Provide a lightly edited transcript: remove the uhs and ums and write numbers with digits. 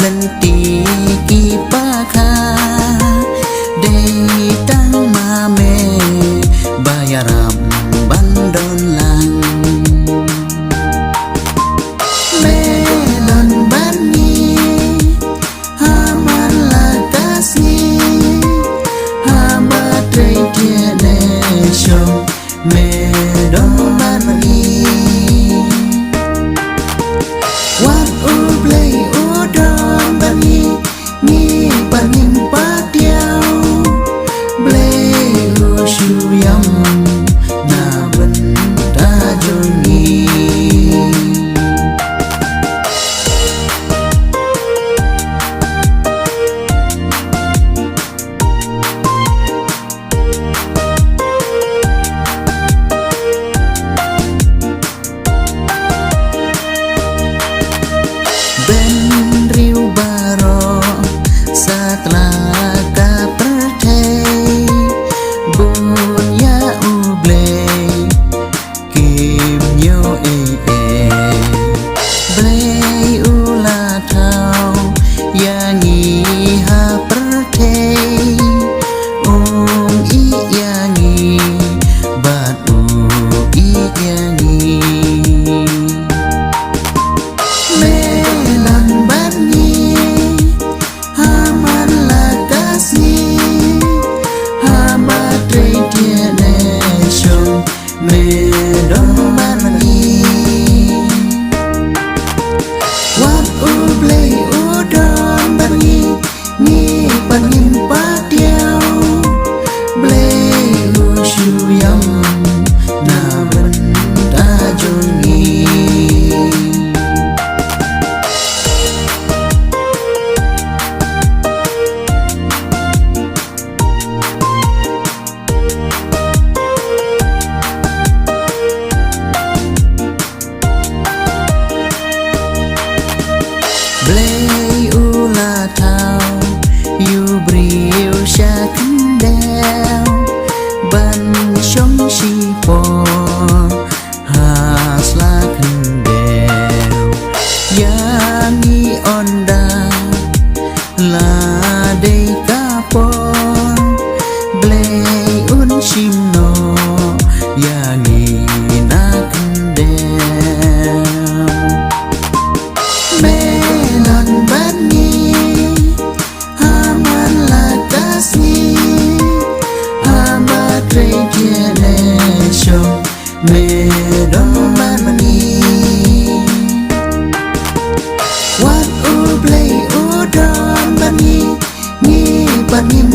lenti kipaka dei tang mame bayaram bandon lang melon bani haman lakasni hamba tretiene shom medon bani wat u blei u don bani ni banim patiao blei u shuyam na benta joni ben riu baro setelah kapertei bunya ublei kim nyo blei ula tau yangi ha pertei i yangi bat i yangi melon bani haman lakasni hamba tretiene shom medon bani wat u blei u don bani ni banim patiao blei u shuyam na benta joni blei ula tau yu briu sha kendel ban shong shi po hasla kendel yangi onda la dei kapon blei un shimno yangi na kendel melon bani haman lakasni hamba tretiene shom medon bani wat u blei u don bani ni banim